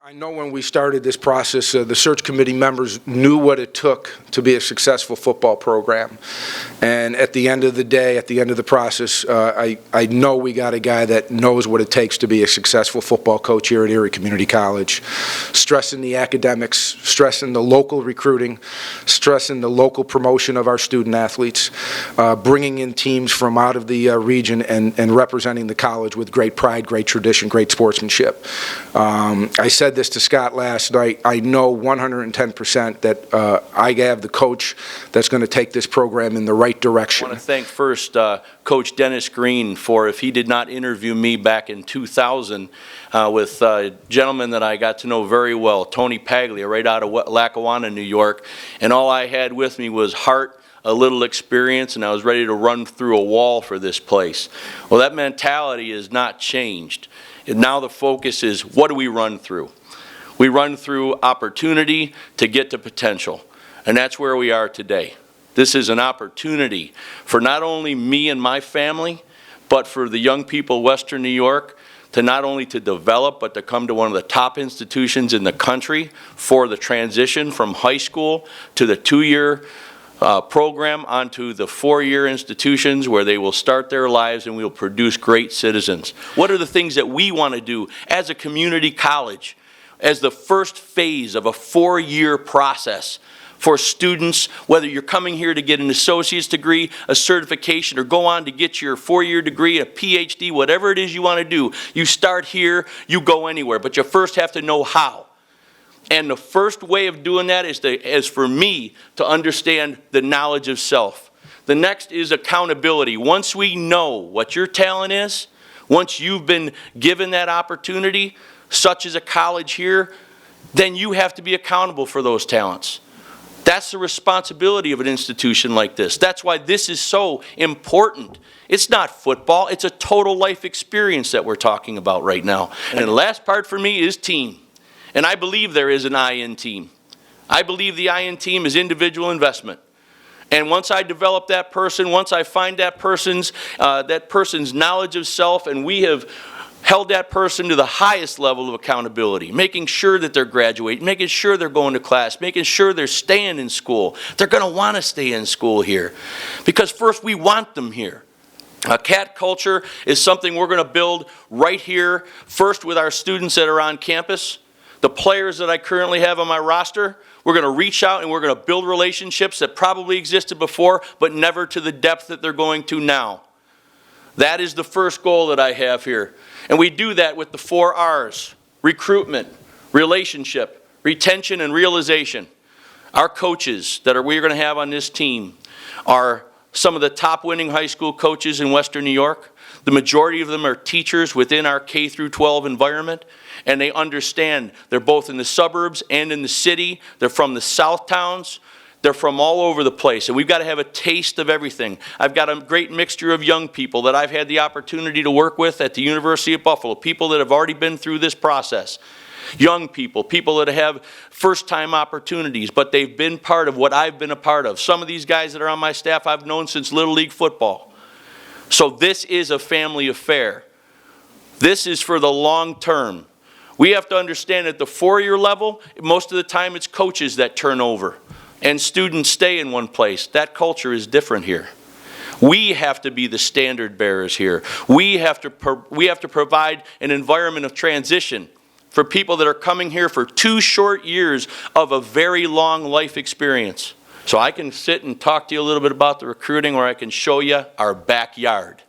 I know when we started this process, the search committee members knew what it took to be a successful football program. And at the end of the day, at the end of the process, I know we got a guy that knows what it takes to be a successful football coach here at Erie Community College. Stressing the academics, stressing the local recruiting, stressing the local promotion of our student athletes, bringing in teams from out of the region and representing the college with great pride, great tradition, great sportsmanship. I said this to Scott last night. I know 110% that I have the coach that's going to take this program in the right direction. I want to thank first Coach Dennis Green for, if he did not interview me back in 2000 with a gentleman that I got to know very well, Tony Paglia, right out of Lackawanna, New York, and all I had with me was heart, a little experience, and I was ready to run through a wall for this place. Well, that mentality has not changed. And now the focus is, what do we run through? We run through opportunity to get to potential, and that's where we are today. This is an opportunity for not only me and my family, but for the young people of Western New York to not only to develop, but to come to one of the top institutions in the country for the transition from high school to the two-year program onto the four-year institutions where they will start their lives and we will produce great citizens. What are the things that we want to do as a community college, as the first phase of a four-year process for students, whether you're coming here to get an associate's degree, a certification, or go on to get your four-year degree, a PhD, whatever it is you want to do. You start here, you go anywhere, but you first have to know how. And the first way of doing that is for me to understand the knowledge of self. The next is accountability. Once we know what your talent is, once you've been given that opportunity, such as a college here, then you have to be accountable for those talents. That's the responsibility of an institution like this. That's why this is so important. It's not football, it's a total life experience that we're talking about right now. And the last part for me is team. And I believe there is an I in team. I believe the I in team is individual investment. And once I develop that person, once I find that person's knowledge of self, and we have held that person to the highest level of accountability, making sure that they're graduating, making sure they're going to class, making sure they're staying in school. They're going to want to stay in school here because first we want them here. CAT culture is something we're going to build right here, first with our students that are on campus. The players that I currently have on my roster, we're going to reach out and we're going to build relationships that probably existed before, but never to the depth that they're going to now. That is the first goal that I have here. And we do that with the 4 R's: recruitment, relationship, retention, and realization. Our coaches that we're going to have on this team are some of the top winning high school coaches in Western New York. The majority of them are teachers within our K through 12 environment, and they understand they're both in the suburbs and in the city. They're from the south towns. They're from all over the place, and we've got to have a taste of everything. I've got a great mixture of young people that I've had the opportunity to work with at the University of Buffalo, people that have already been through this process. Young people, people that have first-time opportunities, but they've been part of what I've been a part of. Some of these guys that are on my staff I've known since Little League football. So this is a family affair. This is for the long term. We have to understand at the four-year level, most of the time it's coaches that turn over and students stay in one place. That culture is different here. We have to be the standard bearers here. We have to provide an environment of transition for people that are coming here for 2 short years of a very long life experience. So I can sit and talk to you a little bit about the recruiting, or I can show you our backyard.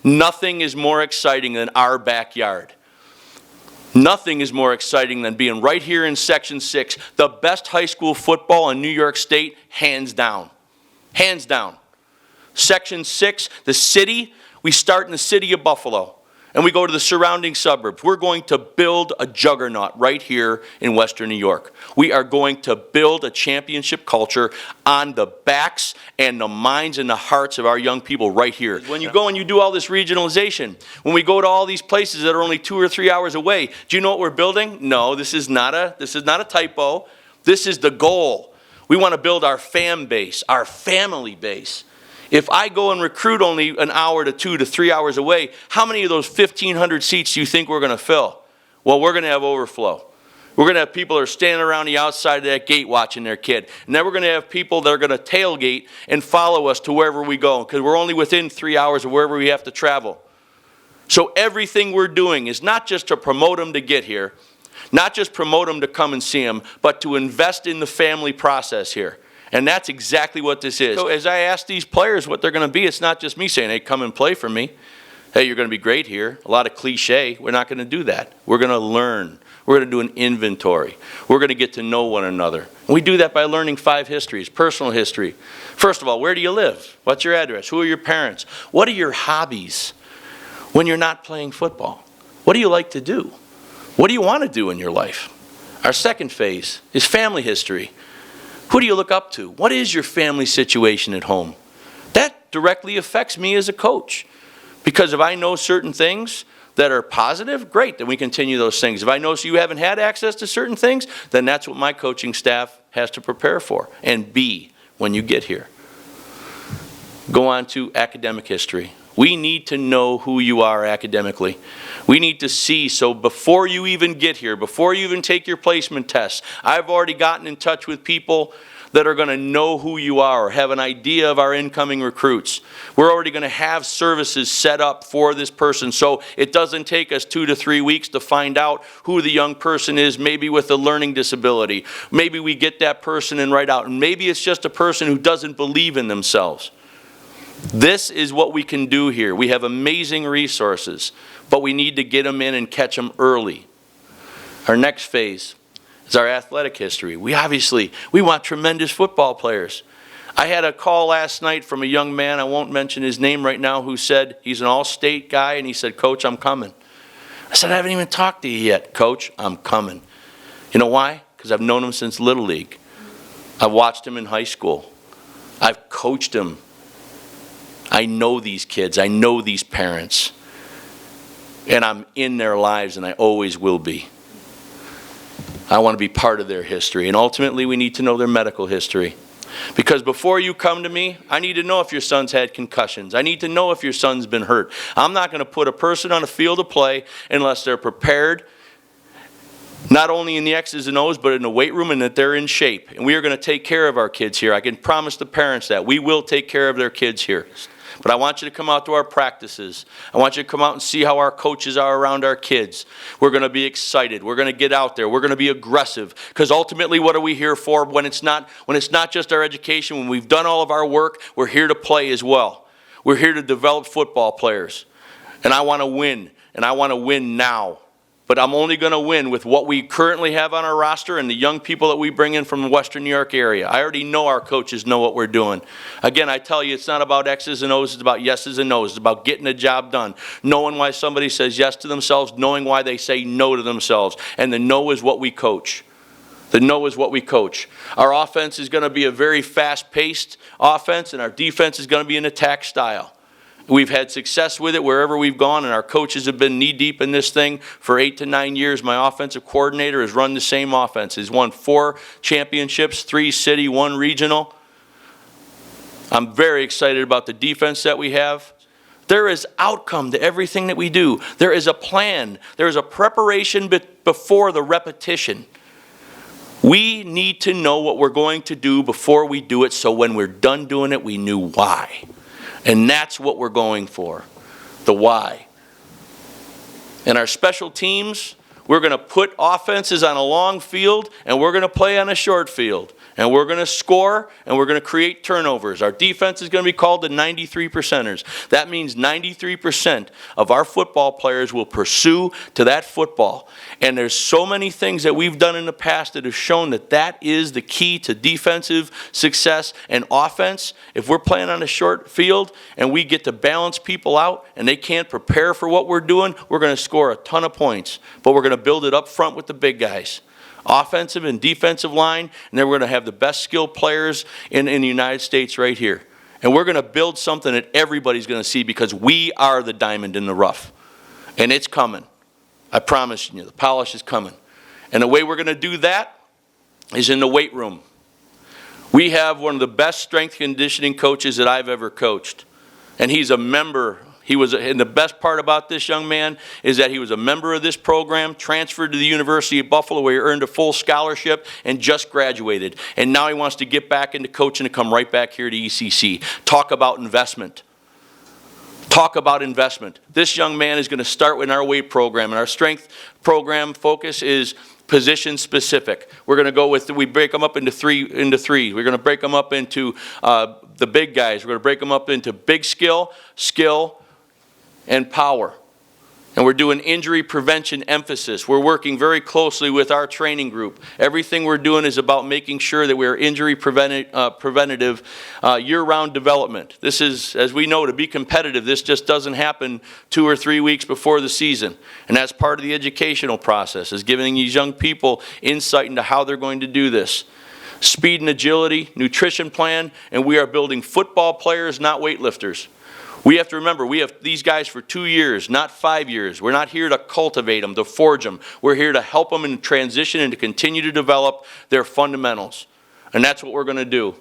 Nothing is more exciting than our backyard. Nothing is more exciting than being right here in Section 6, the best high school football in New York State, hands down. Hands down. Section 6, the city, we start in the city of Buffalo, and we go to the surrounding suburbs. We're going to build a juggernaut right here in Western New York. We are going to build a championship culture on the backs and the minds and the hearts of our young people right here. When you go and you do all this regionalization, when we go to all these places that are only 2 or 3 hours away, do you know what we're building? No, this is not a typo. This is the goal. We want to build our fan base, our family base. If I go and recruit only an hour to 2 to 3 hours away, how many of those 1,500 seats do you think we're going to fill? Well, we're going to have overflow. We're going to have people that are standing around the outside of that gate watching their kid. And then we're going to have people that are going to tailgate and follow us to wherever we go, because we're only within 3 hours of wherever we have to travel. So everything we're doing is not just to promote them to get here, not just promote them to come and see them, but to invest in the family process here. And that's exactly what this is. So as I ask these players what they're going to be, it's not just me saying, hey, come and play for me. Hey, you're going to be great here. A lot of cliche. We're not going to do that. We're going to learn. We're going to do an inventory. We're going to get to know one another. And we do that by learning 5 histories, personal history. First of all, where do you live? What's your address? Who are your parents? What are your hobbies when you're not playing football? What do you like to do? What do you want to do in your life? Our second phase is family history. Who do you look up to? What is your family situation at home? That directly affects me as a coach. Because if I know certain things that are positive, great, then we continue those things. If I know you haven't had access to certain things, then that's what my coaching staff has to prepare for and be when you get here. Go on to academic history. We need to know who you are academically. We need to see, so before you even get here, before you even take your placement tests, I've already gotten in touch with people that are going to know who you are or have an idea of our incoming recruits. We're already going to have services set up for this person, so it doesn't take us 2 to 3 weeks to find out who the young person is, maybe with a learning disability. Maybe we get that person in right out, and maybe it's just a person who doesn't believe in themselves. This is what we can do here. We have amazing resources, but we need to get them in and catch them early. Our next phase is our athletic history. We want tremendous football players. I had a call last night from a young man, I won't mention his name right now, who said he's an all-state guy, and he said, Coach, I'm coming. I said, I haven't even talked to you yet. Coach, I'm coming. You know why? Because I've known him since Little League. I've watched him in high school. I've coached him. I know these kids. I know these parents. And I'm in their lives, and I always will be. I want to be part of their history. And ultimately, we need to know their medical history. Because before you come to me, I need to know if your son's had concussions. I need to know if your son's been hurt. I'm not going to put a person on a field of play unless they're prepared, not only in the X's and O's, but in the weight room, and that they're in shape. And we are going to take care of our kids here. I can promise the parents that. We will take care of their kids here. But I want you to come out to our practices. I want you to come out and see how our coaches are around our kids. We're going to be excited. We're going to get out there. We're going to be aggressive. Because ultimately, what are we here for when it's not just our education? When we've done all of our work, we're here to play as well. We're here to develop football players. And I want to win. And I want to win now. But I'm only going to win with what we currently have on our roster and the young people that we bring in from the Western New York area. I already know our coaches know what we're doing. Again, I tell you, it's not about X's and O's, it's about yeses and no's. It's about getting the job done. Knowing why somebody says yes to themselves, knowing why they say no to themselves. And the no is what we coach. The no is what we coach. Our offense is going to be a very fast-paced offense, and our defense is going to be an attack style. We've had success with it wherever we've gone, and our coaches have been knee-deep in this thing for 8 to 9 years. My offensive coordinator has run the same offense. He's won 4 championships, 3 city, 1 regional. I'm very excited about the defense that we have. There is outcome to everything that we do. There is a plan. There is a preparation before the repetition. We need to know what we're going to do before we do it, so when we're done doing it, we knew why. And that's what we're going for, the why. And our special teams, we're going to put offenses on a long field, and we're going to play on a short field. And we're going to score, and we're going to create turnovers. Our defense is going to be called the 93%ers. That means 93% of our football players will pursue to that football. And there's so many things that we've done in the past that have shown that that is the key to defensive success and offense. If we're playing on a short field and we get to balance people out and they can't prepare for what we're doing, we're going to score a ton of points. But we're going to build it up front with the big guys. Offensive and defensive line, and then we're going to have the best skilled players in the United States right here. And we're going to build something that everybody's going to see, because we are the diamond in the rough. And it's coming. I promise you, the polish is coming. And the way we're going to do that is in the weight room. We have one of the best strength conditioning coaches that I've ever coached. And he's a member And the best part about this young man is that he was a member of this program, transferred to the University of Buffalo where he earned a full scholarship and just graduated. And now he wants to get back into coaching and come right back here to ECC. Talk about investment. Talk about investment. This young man is going to start with our weight program, and our strength program focus is position specific. We're going to go with, we break them up into three. We're going to break them up into the big guys. We're going to break them up into big skill, and power. And we're doing injury prevention emphasis. We're working very closely with our training group. Everything we're doing is about making sure that we're injury preventative year-round development. This is, as we know, to be competitive, this just doesn't happen 2 or 3 weeks before the season. And that's part of the educational process, is giving these young people insight into how they're going to do this. Speed and agility, nutrition plan, and we are building football players, not weightlifters. We have to remember, we have these guys for 2 years, not 5 years. We're not here to cultivate them, to forge them. We're here to help them in transition and to continue to develop their fundamentals. And that's what we're going to do.